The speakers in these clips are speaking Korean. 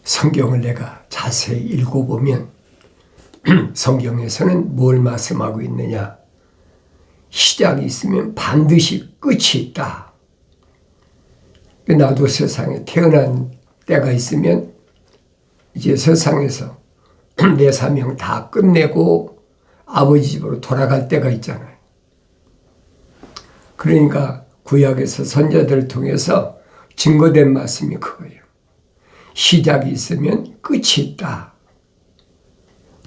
성경을 내가 자세히 읽어보면 성경에서는 뭘 말씀하고 있느냐? 시작이 있으면 반드시 끝이 있다. 나도 세상에 태어난 때가 있으면 이제 세상에서 내 사명 다 끝내고 아버지 집으로 돌아갈 때가 있잖아요. 그러니까 구약에서 선자들을 통해서 증거된 말씀이 그거예요. 시작이 있으면 끝이 있다.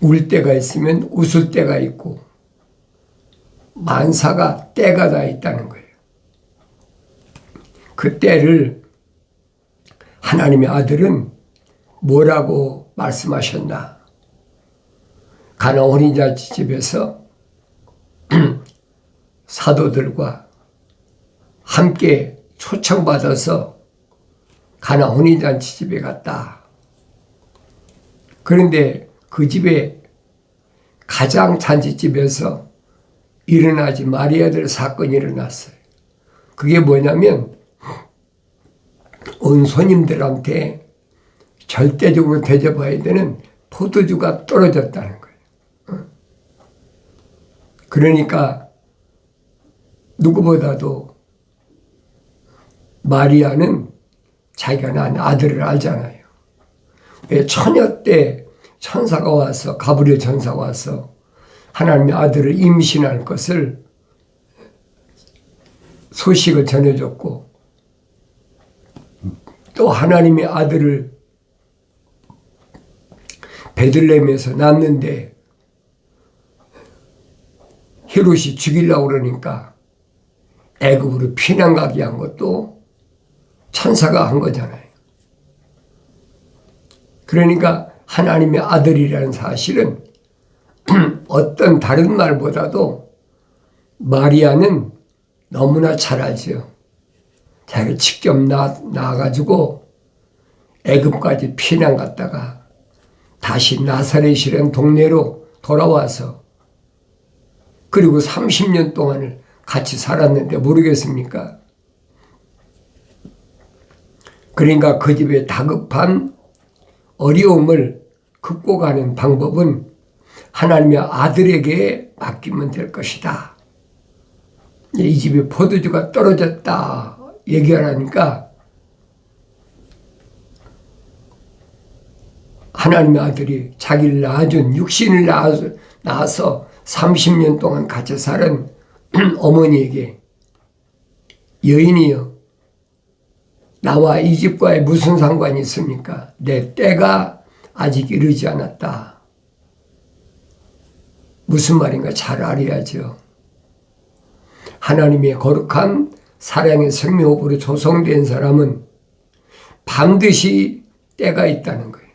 울 때가 있으면 웃을 때가 있고 만사가 때가 다 있다는 거예요. 그 때를 하나님의 아들은 뭐라고 말씀하셨나? 가나안 어린이잔치 집에서 사도들과 함께 초청받아서 가나안 어린이잔치 집에 갔다. 그런데 그 집에 가장 잔치집에서 일어나지 말아야 될 사건이 일어났어요. 그게 뭐냐면 온 손님들한테 절대적으로 대접해야 되는 포도주가 떨어졌다는 거예요. 그러니까 누구보다도 마리아는 자기가 낳은 아들을 알잖아요. 왜 처녀 때 천사가 와서 가브리엘 천사가 와서 하나님의 아들을 임신할 것을 소식을 전해줬고 또 하나님의 아들을 베들레헴에서 낳는데 헤롯이 죽이려고 그러니까 애굽으로 피난 가게 한 것도 천사가 한 거잖아요. 그러니까 하나님의 아들이라는 사실은 어떤 다른 말보다도 마리아는 너무나 잘 알죠. 자기가 직접 나가지고 애굽까지 피난 갔다가 다시 나사렛이라는 동네로 돌아와서 그리고 30년 동안을 같이 살았는데 모르겠습니까? 그러니까 그 집에 다급한 어려움을 극복하는 방법은 하나님의 아들에게 맡기면 될 것이다. 이 집에 포도주가 떨어졌다 얘기하라니까 하나님의 아들이 자기를 낳아준 육신을 낳아서 30년 동안 같이 살은 어머니에게 여인이여 나와 이 집과에 무슨 상관이 있습니까? 내 때가 아직 이르지 않았다. 무슨 말인가 잘 알아야죠. 하나님의 거룩한 사랑의 생명으로 조성된 사람은 반드시 때가 있다는 거예요.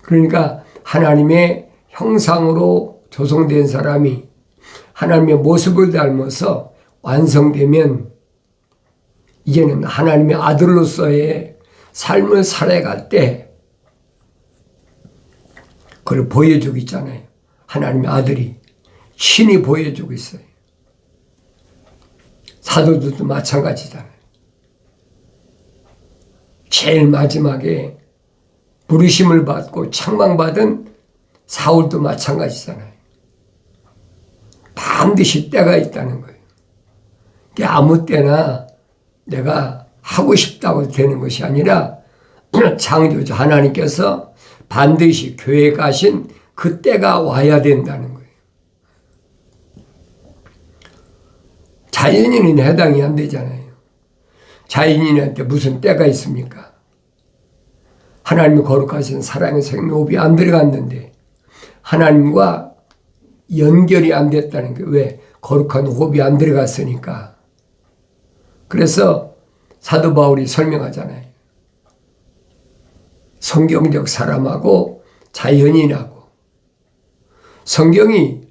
그러니까 하나님의 형상으로 조성된 사람이 하나님의 모습을 닮아서 완성되면 이제는 하나님의 아들로서의 삶을 살아갈 때 그걸 보여주고 있잖아요. 하나님의 아들이 신이 보여주고 있어요. 사도들도 마찬가지잖아요. 제일 마지막에 부르심을 받고 책망받은 사울도 마찬가지잖아요. 반드시 때가 있다는 거예요. 아무 때나 내가 하고 싶다고 되는 것이 아니라 창조주 하나님께서 반드시 교회에 가신 그 때가 와야 된다는 거예요. 자연인은 해당이 안 되잖아요. 자연인한테 무슨 때가 있습니까? 하나님이 거룩하신 사랑의 생명호흡이 안 들어갔는데 하나님과 연결이 안 됐다는 게 왜? 거룩한 호흡이 안 들어갔으니까. 그래서 사도 바울이 설명하잖아요. 성경적 사람하고 자연인하고 성경이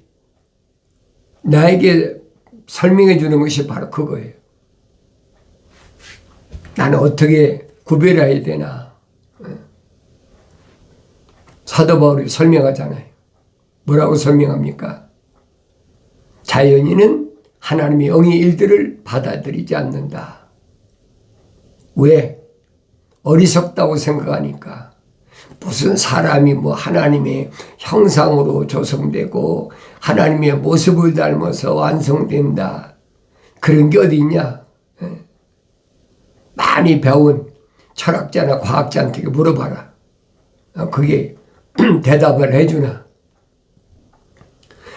나에게 설명해 주는 것이 바로 그거예요. 나는 어떻게 구별해야 되나. 사도 바울이 설명하잖아요. 뭐라고 설명합니까? 자연인은 하나님의 영의 일들을 받아들이지 않는다. 왜? 어리석다고 생각하니까 무슨 사람이 뭐 하나님의 형상으로 조성되고 하나님의 모습을 닮아서 완성된다. 그런 게 어디 있냐? 많이 배운 철학자나 과학자한테 물어봐라. 그게 대답을 해주나?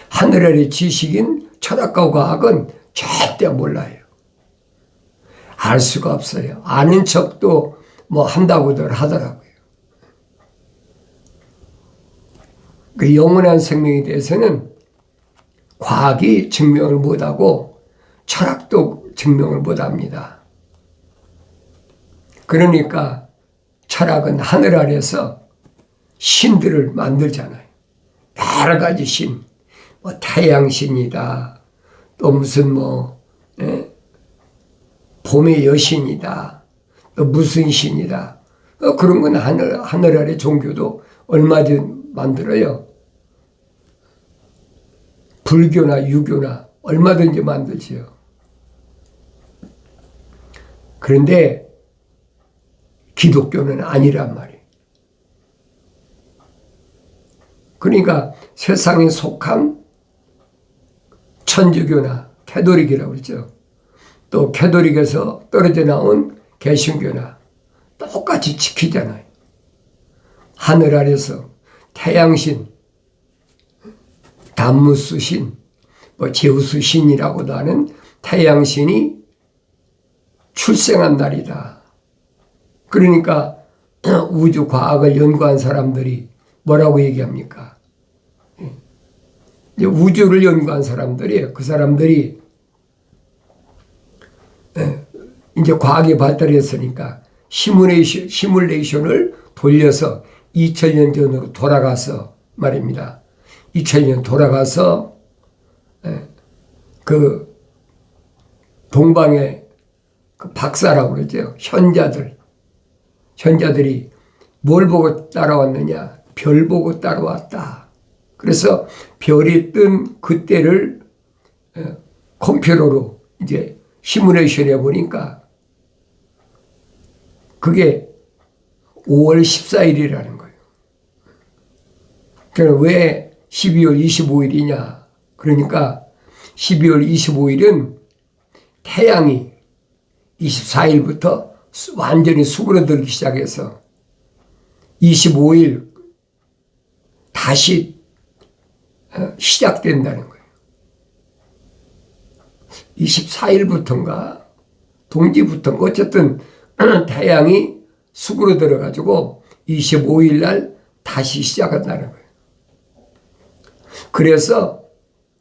하늘 아래 지식인 철학과 과학은 절대 몰라요. 알 수가 없어요. 아는 척도 뭐 한다고들 하더라고요. 그 영원한 생명에 대해서는 과학이 증명을 못하고 철학도 증명을 못합니다. 그러니까 철학은 하늘 아래서 신들을 만들잖아요. 여러 가지 신, 뭐 태양신이다, 또 무슨 봄의 여신이다, 또 무슨 신이다. 그런 건 하늘 아래 종교도 얼마든지 만들어요. 불교나 유교나 얼마든지 만들지요. 그런데 기독교는 아니란 말이에요. 그러니까 세상에 속한 천주교나 캐톨릭이라고 그러죠. 또 캐톨릭에서 떨어져 나온 개신교나 똑같이 지키잖아요. 하늘 아래서 태양신, 담무스신, 제우스신이라고도 하는 태양신이 출생한 날이다. 그러니까 우주 과학을 연구한 사람들이 뭐라고 얘기합니까? 이제 우주를 연구한 사람들이에요. 그 사람들이 이제 과학이 발달했으니까 시뮬레이션을 돌려서 2000년 전으로 돌아가서 말입니다. 2000년 돌아가서 그 동방의 그 박사라고 그러죠. 현자들이 뭘 보고 따라왔느냐? 별 보고 따라왔다. 그래서 별이 뜬 그때를 컴퓨터로 이제 시뮬레이션 해보니까 그게 5월 14일이라는 거예요. 그럼 왜 12월 25일이냐? 그러니까 12월 25일은 태양이 24일부터 완전히 수그러들기 시작해서 25일 다시 시작된다는 거예요. 24일부터인가 동지부터인가 어쨌든 태양이 수그러들어 가지고 25일 날 다시 시작한다는 거예요. 그래서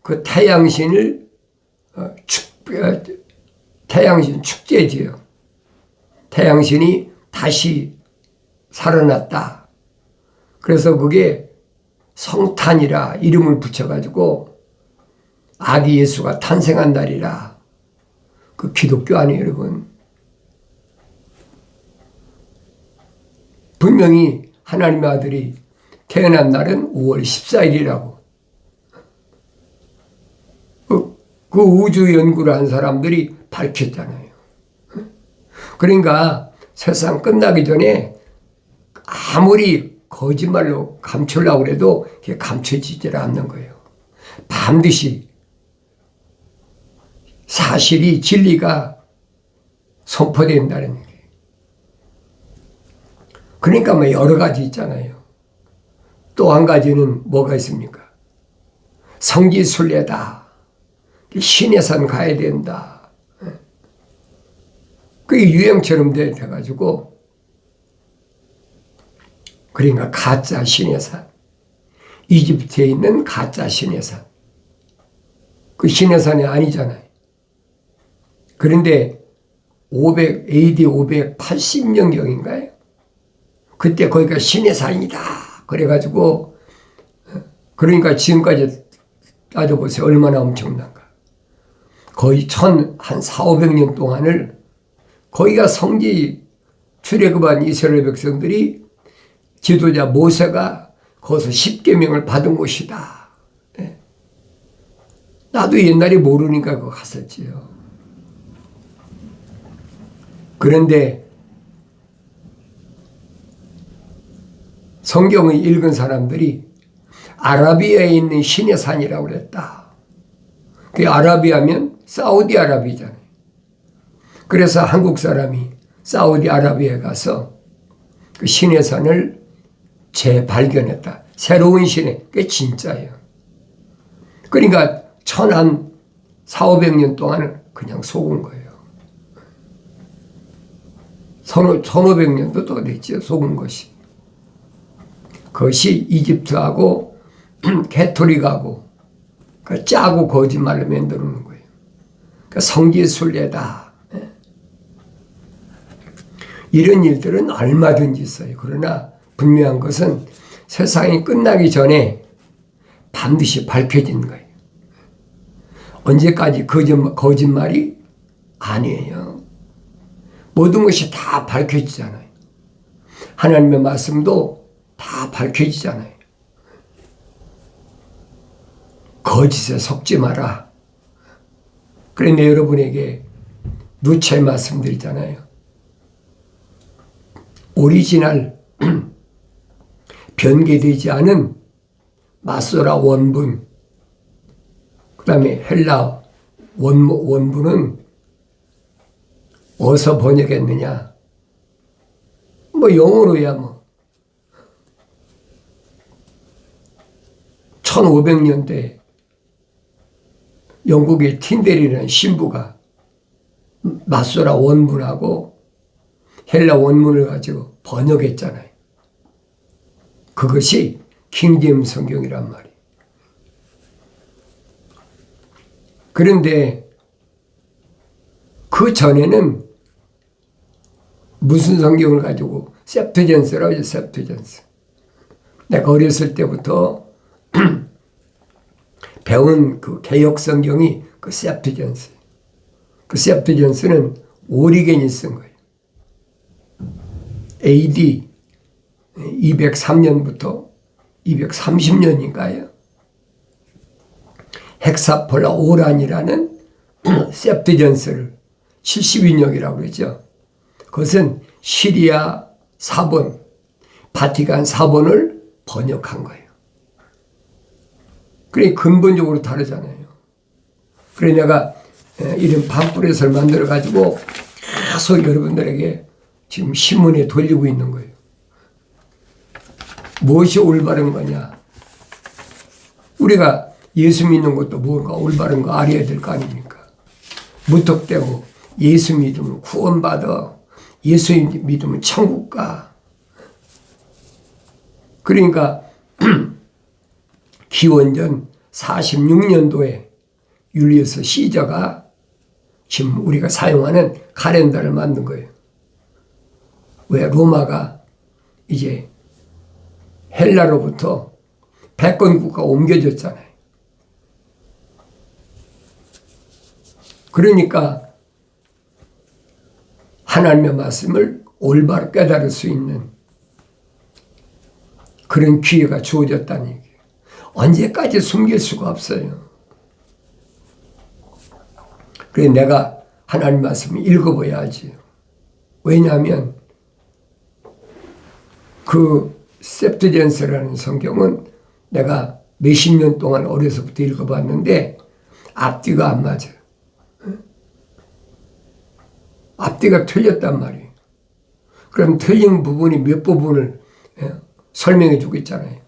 그 태양신을 태양신 축제지요. 태양신이 다시 살아났다. 그래서 그게 성탄이라 이름을 붙여가지고 아기 예수가 탄생한 날이라. 그 기독교 아니에요, 여러분. 분명히 하나님의 아들이 태어난 날은 5월 14일이라고. 그 우주 연구를 한 사람들이 밝혔잖아요. 그러니까 세상 끝나기 전에 아무리 거짓말로 감추려고 해도 그게 감춰지질 않는 거예요. 반드시 사실이 진리가 선포된다는 얘기예요. 그러니까 뭐 여러 가지 있잖아요. 또 한 가지는 뭐가 있습니까? 성지순례다. 신의 산 가야 된다. 그게 유행처럼 돼가지고 그러니까 가짜 신의 산. 이집트에 있는 가짜 신의 산. 그 신의 산이 아니잖아요. 그런데 AD 580년경인가요? 그때 거기가 신의 산이다. 그래가지고 그러니까 지금까지 따져보세요. 얼마나 엄청난가. 거의 한 400~500년 동안을 거기가 성지 출애굽한 이스라엘 백성들이 지도자 모세가 거기서 10계명을 받은 곳이다. 네. 나도 옛날에 모르니까 그거 갔었지요. 그런데 성경을 읽은 사람들이 아라비아에 있는 신의 산이라고 그랬다. 그 아라비아면 사우디아라비아잖아요. 그래서 한국 사람이 사우디아라비아에 가서 그 신의 산을 재발견했다. 새로운 신의, 그게 진짜예요. 그러니까 1400년 동안 그냥 속은 거예요. 1500년도 더 됐죠. 속은 것이. 그것이 이집트하고 캐토릭하고 짜고 거짓말을 만드는 거예요. 그러니까 성지순례다. 이런 일들은 얼마든지 있어요. 그러나 분명한 것은 세상이 끝나기 전에 반드시 밝혀진 거예요. 언제까지 거짓말이 아니에요. 모든 것이 다 밝혀지잖아요. 하나님의 말씀도 다 밝혀지잖아요. 거짓에 속지 마라. 그런데 여러분에게 누차 말씀드리잖아요. 오리지널 변개되지 않은 마소라 원분, 그 다음에 헬라 원문은 어디서 번역했느냐? 뭐 영어로야 뭐 1500년대 영국의 틴델이라는 신부가 마소라 원문하고 헬라 원문을 가지고 번역했잖아요. 그것이 킹제임스 성경이란 말이에요. 그런데 그 전에는 무슨 성경을 가지고 셉트전스라고 하죠. 셉트전스. 내가 어렸을 때부터 배운 그 개역 성경이 그 셉트전스. 그 셉트전스는 오리겐이 쓴 거예요. AD 203년부터 230년인가요? 헥사폴라 오란이라는 셉트전스를 70인역이라고 그러죠. 그것은 시리아 사본, 바티칸 사본을 번역한 거예요. 그래 근본적으로 다르잖아요. 그래 내가 이런 팜플렛을 만들어 가지고 계속 여러분들에게 지금 신문에 돌리고 있는 거예요. 무엇이 올바른 거냐? 우리가 예수 믿는 것도 뭔가 올바른 거 알아야 될 거 아닙니까? 무턱대고 예수 믿으면 구원받아. 예수 믿으면 천국 가. 그러니까 기원전 46년도에 율리어스 시저가 지금 우리가 사용하는 카렌다를 만든 거예요. 왜? 로마가 이제 헬라로부터 패권국가가 옮겨졌잖아요. 그러니까 하나님의 말씀을 올바로 깨달을 수 있는 그런 기회가 주어졌다는 얘기예요. 언제까지 숨길 수가 없어요. 그래서 내가 하나님 말씀을 읽어봐야지. 왜냐하면 그 셉트전스라는 성경은 내가 몇십 년 동안 어려서부터 읽어봤는데 앞뒤가 안 맞아요. 앞뒤가 틀렸단 말이에요. 그럼 틀린 부분이 몇 부분을 설명해 주고 있잖아요.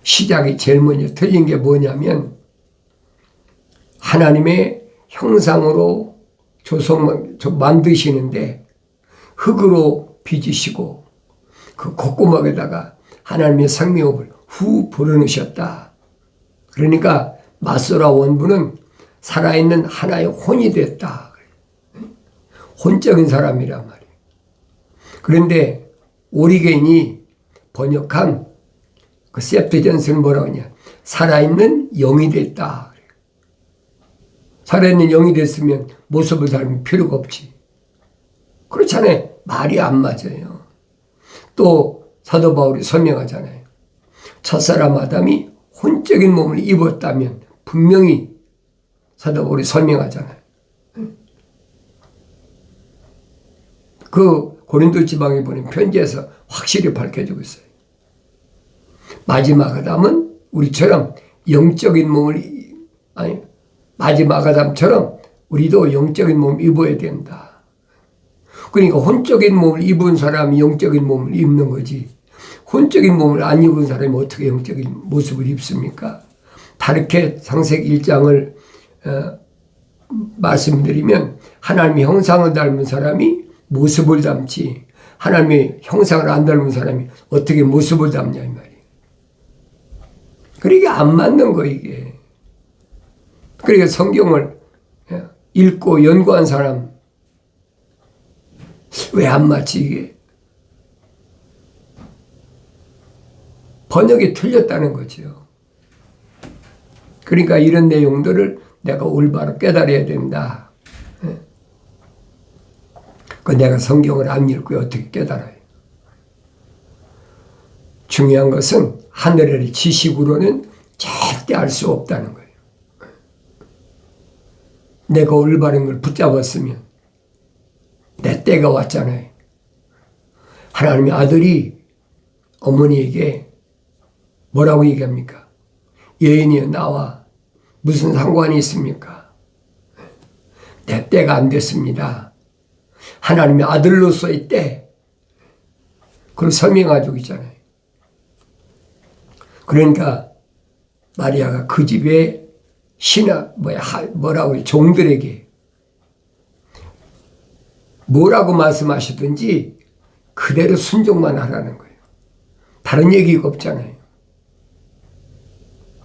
시작이 제일 먼저 틀린 게 뭐냐면 하나님의 형상으로 만드시는데 흙으로 빚으시고 그 콧구멍에다가 하나님의 생명을 후 불어넣으셨다. 그러니까 마소라 원부는 살아있는 하나의 혼이 됐다. 혼적인 사람이란 말이에요. 그런데 오리겐이 번역한 그 셉트전스는 뭐라고 하냐? 살아있는 영이 됐다. 살아있는 영이 됐으면 모습을 닮을 필요가 없지. 그렇잖아요. 말이 안 맞아요. 또 사도 바울이 설명하잖아요. 첫사람 아담이 혼적인 몸을 입었다면 분명히 사도 바울이 설명하잖아요. 그 고린도 지방에 보낸 편지에서 확실히 밝혀지고 있어요. 마지막 아담은 우리처럼 영적인 몸을, 아니, 마지막 아담처럼 우리도 영적인 몸을 입어야 된다. 그러니까 혼적인 몸을 입은 사람이 영적인 몸을 입는 거지. 혼적인 몸을 안 입은 사람이 어떻게 영적인 모습을 입습니까? 다르게 창세기 1장을 말씀드리면 하나님의 형상을 닮은 사람이 모습을 닮지 하나님의 형상을 안 닮은 사람이 어떻게 모습을 닮냐 이 말이에요. 그러니까 안 맞는 거 이게. 그러니까 성경을 읽고 연구한 사람 왜 안 맞지 이게? 번역이 틀렸다는 거죠. 그러니까 이런 내용들을 내가 올바로 깨달아야 된다. 그 내가 성경을 안 읽고 어떻게 깨달아요? 중요한 것은 하늘의 지식으로는 절대 알 수 없다는 거예요. 내가 올바른 걸 붙잡았으면 내 때가 왔잖아요. 하나님의 아들이 어머니에게 뭐라고 얘기합니까? 여인이여 나와 무슨 상관이 있습니까? 내 때가 안 됐습니다. 하나님의 아들로서의 때. 그걸 설명해주고 있잖아요. 그러니까 마리아가 그 집에 뭐라고 종들에게 뭐라고 말씀하시든지 그대로 순종만 하라는 거예요. 다른 얘기가 없잖아요.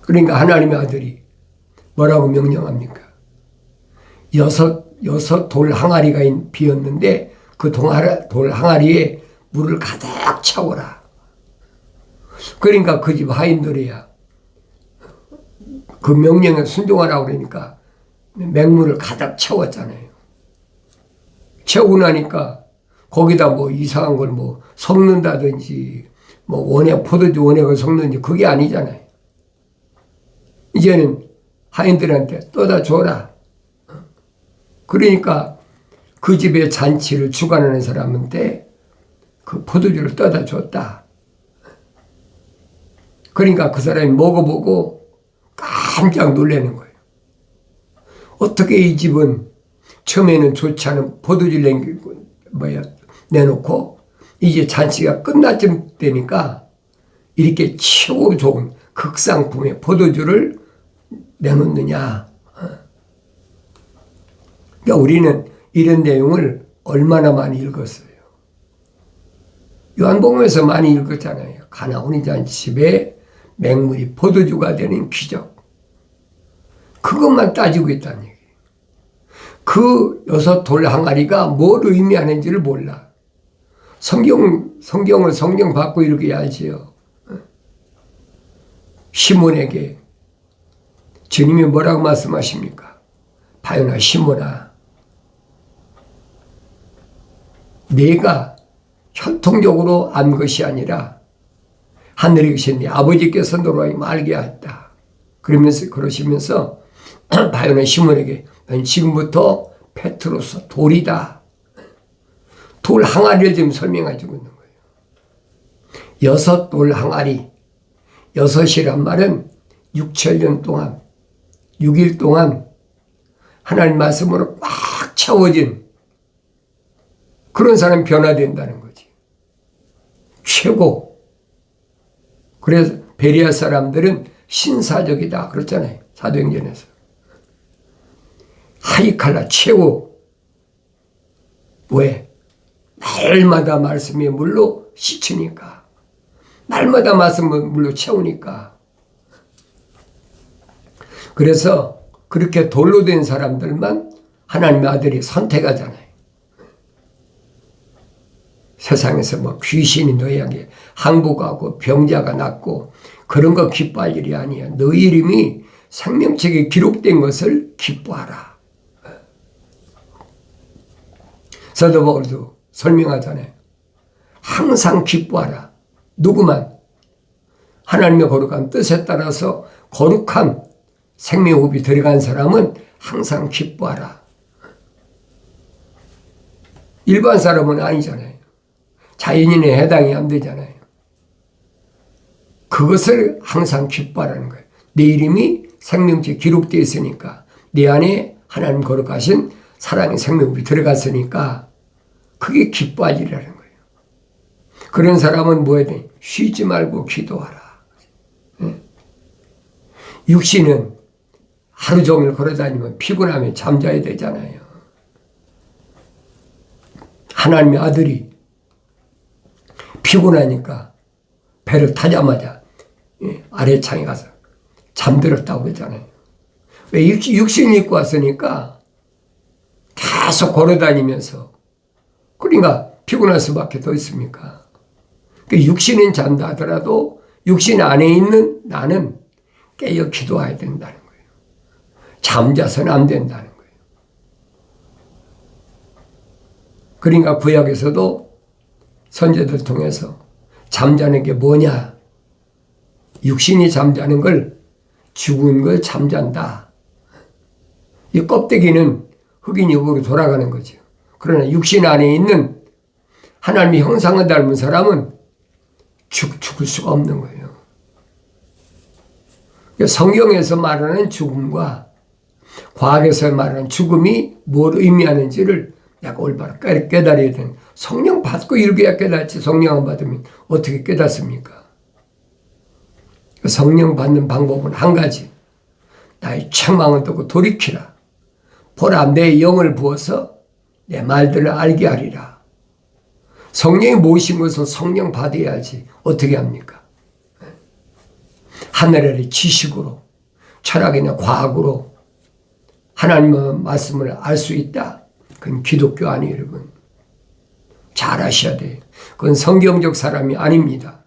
그러니까 하나님의 아들이 뭐라고 명령합니까? 여섯 돌 항아리가 비었는데 그 돌 항아리에 물을 가득 채워라. 그러니까 그 집 하인들이야 그 명령에 순종하라고 그러니까 맹물을 가득 채웠잖아요. 채우고 나니까 거기다 뭐 이상한 걸 뭐 섞는다든지 뭐 포도주 원액을 섞는지 그게 아니잖아요. 이제는 하인들한테 떠다 줘라. 그러니까 그 집의 잔치를 주관하는 사람한테 그 포도주를 떠다 줬다. 그러니까 그 사람이 먹어보고 깜짝 놀라는 거예요. 어떻게 이 집은 처음에는 좋지 않은 포도주를 내놓고 이제 잔치가 끝날쯤 되니까 이렇게 최고 좋은 극상품의 포도주를 내놓느냐. 그러니까 우리는 이런 내용을 얼마나 많이 읽었어요. 요한복음에서 많이 읽었잖아요. 가나온 잔치집에 맹물이 포도주가 되는 기적. 그것만 따지고 있다는 얘기예요. 그 6돌 항아리가 뭘 의미하는지를 몰라. 성경을 성경 받고 읽어야지요. 시몬에게 주님이 뭐라고 말씀하십니까? 바요나 시몬아, 내가 혈통적으로 안 것이 아니라 하늘에 계신 네 아버지께서 너로 알게 하였다. 그러시면서 바요나 시몬에게 넌 지금부터 페트로스 돌이다. 돌 항아리를 지금 설명해 주고 있는 거예요. 6돌 항아리. 6이란 말은 6천년 동안 6일 동안 하나님 말씀으로 꽉 채워진 그런 사람이 변화된다는 거지. 최고. 그래서 베레아 사람들은 신사적이다 그랬잖아요. 사도행전에서. 하이칼라 최고. 왜? 날마다 말씀의 물로 씻으니까. 날마다 말씀의 물로 채우니까. 그래서 그렇게 돌로 된 사람들만 하나님의 아들이 선택하잖아요. 세상에서 뭐 귀신이 너희에게 항복하고 병자가 낫고 그런 거 기뻐할 일이 아니야. 너희 이름이 생명책에 기록된 것을 기뻐하라. 사도 바울도 설명하잖아요. 항상 기뻐하라. 누구만? 하나님의 거룩한 뜻에 따라서 거룩한 생명호흡이 들어간 사람은 항상 기뻐하라. 일반 사람은 아니잖아요. 자연인에 해당이 안 되잖아요. 그것을 항상 기뻐하라는 거예요. 내 이름이 생명책에 기록되어 있으니까, 내 안에 하나님 거룩하신 사랑의 생명이 들어갔으니까 그게 기뻐할 일이라는 거예요. 그런 사람은 뭐 해야 돼? 쉬지 말고 기도하라. 육신은 하루 종일 걸어다니면 피곤하면 잠자야 되잖아요. 하나님의 아들이 피곤하니까 배를 타자마자 아래창에 가서 잠들었다고 그랬잖아요. 왜? 육신이 입고 왔으니까 계속 걸어다니면서, 그러니까 피곤할 수밖에 더 있습니까? 육신은 잔다 하더라도 육신 안에 있는 나는 깨어 기도해야 된다는 거예요. 잠자서는 안 된다는 거예요. 그러니까 구약에서도 선제들 통해서 잠자는 게 뭐냐? 육신이 잠자는 걸 죽은 걸 잠잔다. 이 껍데기는 흑인 육으로 돌아가는 거죠. 그러나 육신 안에 있는 하나님의 형상을 닮은 사람은 죽을 수가 없는 거예요. 성경에서 말하는 죽음과 과학에서 말하는 죽음이 뭘 의미하는지를 내가 올바로 깨달아야 되는, 성령 받고 일구야 깨닫지, 성령 안 받으면 어떻게 깨닫습니까? 성령 받는 방법은 한 가지, 나의 책망을 듣고 돌이키라. 보라, 내 영을 부어서 내 말들을 알게 하리라. 성령이 모신 것을 성령 받아야지 어떻게 합니까? 하늘의 지식으로, 철학이나 과학으로 하나님의 말씀을 알 수 있다. 그건 기독교 아니에요, 여러분. 잘 아셔야 돼요. 그건 성경적 사람이 아닙니다.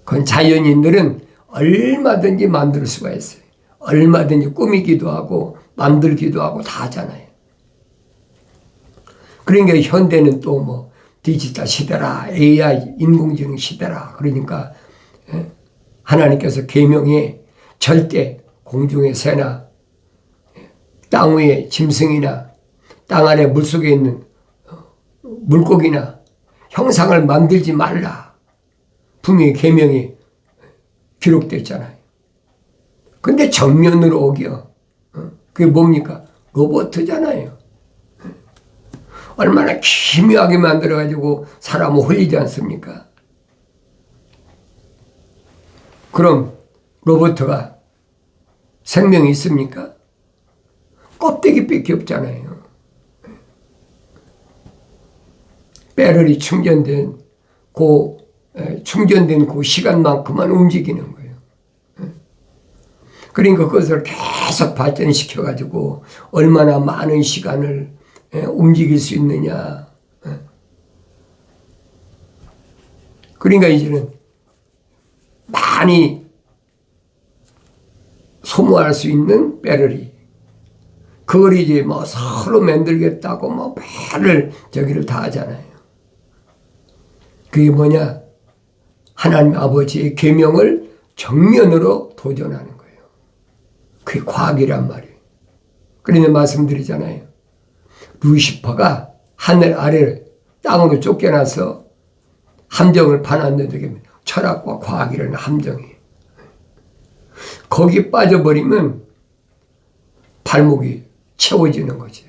그건 자연인들은 얼마든지 만들 수가 있어요. 얼마든지 꾸미기도 하고 만들기도 하고 다 하잖아요. 그러니까 현대는 또 뭐 디지털 시대라, AI 인공지능 시대라. 그러니까 하나님께서 계명에 절대 공중의 새나 땅 위의 짐승이나 땅 아래 물속에 있는 물고기나 형상을 만들지 말라. 분명히 계명이 기록됐잖아요. 근데 정면으로 어겨. 그게 뭡니까? 로봇잖아요. 얼마나 기묘하게 만들어가지고 사람을 홀리지 않습니까? 그럼 로봇가 생명이 있습니까? 껍데기밖에 없잖아요. 배터리 충전된 그 시간만큼만 움직이는 거예요. 그러니까 그것을 계속 발전시켜가지고 얼마나 많은 시간을 움직일 수 있느냐. 그러니까 이제는 많이 소모할 수 있는 배터리, 그걸 이제 뭐 서로 만들겠다고 뭐 배를 저기를 다 하잖아요. 그게 뭐냐? 하나님 아버지의 계명을 정면으로 도전하는 거예요. 그게 과학이란 말이에요. 그러니 말씀드리잖아요. 루시퍼가 하늘 아래를 땅으로 쫓겨나서 함정을 파놨는데 철학과 과학이라는 함정이에요. 거기 빠져버리면 발목이 채워지는 거죠.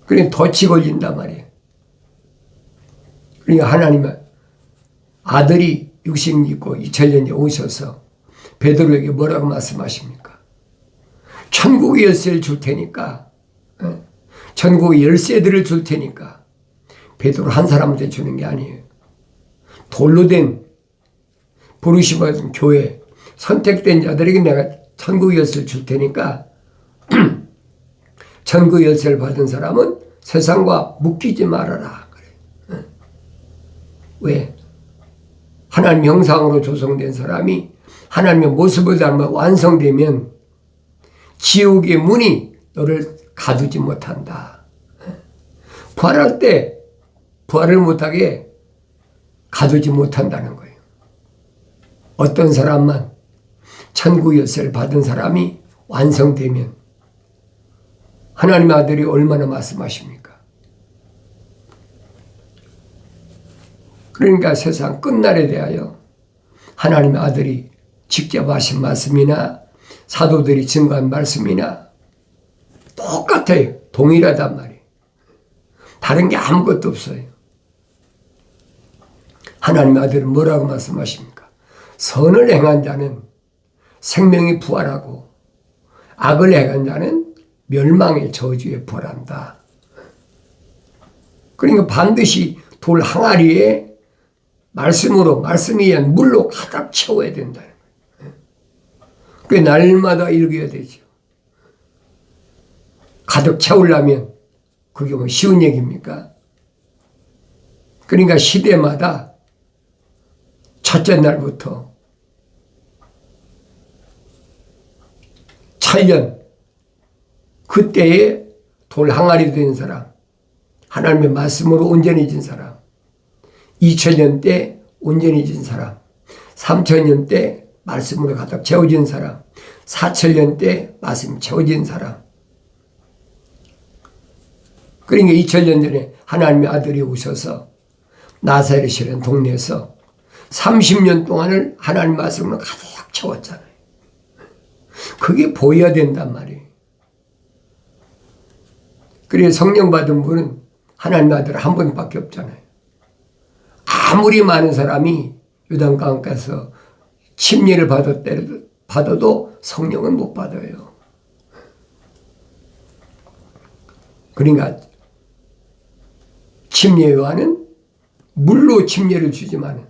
그러니까 덫이 걸린단 말이에요. 그러니까 하나님은 아들이 육신 입고 2000년에 오셔서 베드로에게 뭐라고 말씀하십니까? 천국의 열쇠를 줄 테니까, 천국의 열쇠들을 줄 테니까 베드로 한 사람한테 주는 게 아니에요. 돌로 된 부르심 받은 교회, 선택된 자들에게 내가 천국의 열쇠를 줄 테니까 천국의 열쇠를 받은 사람은 세상과 묶이지 말아라. 그래. 왜? 하나님 형상으로 조성된 사람이 하나님의 모습을 닮아 완성되면 지옥의 문이 너를 가두지 못한다. 부활할 때 부활을 못하게 가두지 못한다는 거예요. 어떤 사람만 천국 열쇠를 받은 사람이 완성되면 하나님의 아들이 얼마나 말씀하십니까? 그러니까 세상 끝날에 대하여 하나님의 아들이 직접 하신 말씀이나 사도들이 증거한 말씀이나 똑같아요. 동일하단 말이에요. 다른 게 아무것도 없어요. 하나님의 아들은 뭐라고 말씀하십니까? 선을 행한 자는 생명이 부활하고 악을 행한 자는 멸망의 저주에 벌한다. 그러니까 반드시 돌 항아리에 말씀으로, 말씀에 의한 물로 가득 채워야 된다는 거예요. 그 날마다 읽어야 되죠. 가득 채우려면 그게 뭐 쉬운 얘기입니까? 그러니까 시대마다 첫째 날부터 천년 그때에 돌 항아리 된 사람, 하나님의 말씀으로 온전해진 사람, 2000년 때 온전해진 사람, 3000년 때 말씀으로 가득 채워진 사람, 4000년 때 말씀이 채워진 사람. 그러니까 2000년 전에 하나님의 아들이 오셔서 나사렛이라는 동네에서 30년 동안을 하나님 말씀으로 가득 채웠잖아요. 그게 보여야 된단 말이에요. 그래서 성령 받은 분은 하나님의 아들 한 분밖에 없잖아요. 아무리 많은 사람이 요단강 가서 침례를 받아도 성령은 못 받아요. 그러니까 침례 요한은 물로 침례를 주지만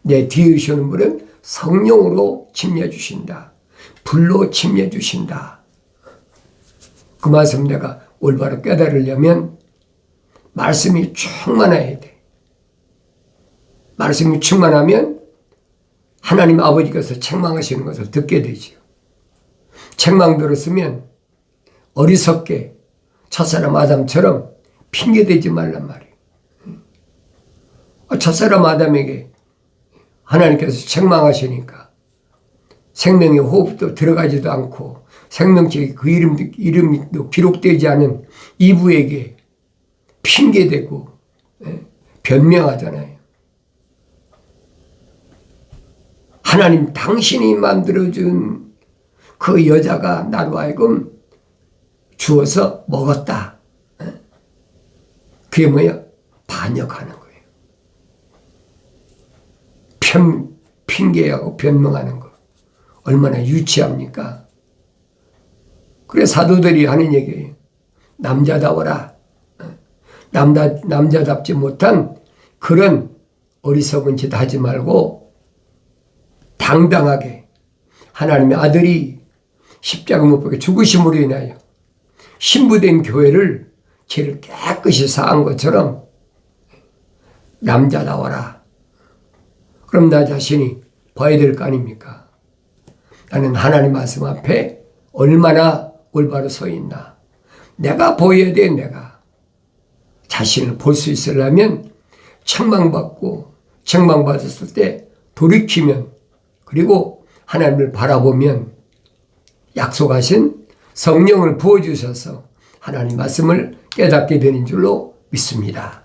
내 뒤에 오시는 분은 성령으로 침례 주신다. 불로 침례 주신다. 그 말씀 내가 올바로 깨달으려면 말씀이 충만해야 돼. 말씀이 충만하면 하나님 아버지께서 책망하시는 것을 듣게 되죠. 책망 들었으면 어리석게 첫사람 아담처럼 핑계대지 말란 말이에요. 첫사람 아담에게 하나님께서 책망하시니까 생명의 호흡도 들어가지도 않고 생명책에 그 이름도 기록되지 않은 이브에게 핑계대고 변명하잖아요. 하나님 당신이 만들어준 그 여자가 나로 하여금 주어서 먹었다. 그게 뭐야? 반역하는 거예요. 핑계하고 변명하는 거. 얼마나 유치합니까? 그래 사도들이 하는 얘기예요. 남자다워라. 남자답지 못한 그런 어리석은 짓 하지 말고 당당하게 하나님의 아들이 십자가 못 박혀 죽으심으로 인하여 신부된 교회를 죄를 깨끗이 사한 것처럼 남자다워라. 그럼 나 자신이 봐야 될 거 아닙니까? 나는 하나님 말씀 앞에 얼마나 올바로 서 있나. 내가 보여야 돼. 내가 자신을 볼 수 있으려면 책망받고 책망받았을 때 돌이키면 그리고 하나님을 바라보면 약속하신 성령을 부어주셔서 하나님 말씀을 깨닫게 되는 줄로 믿습니다.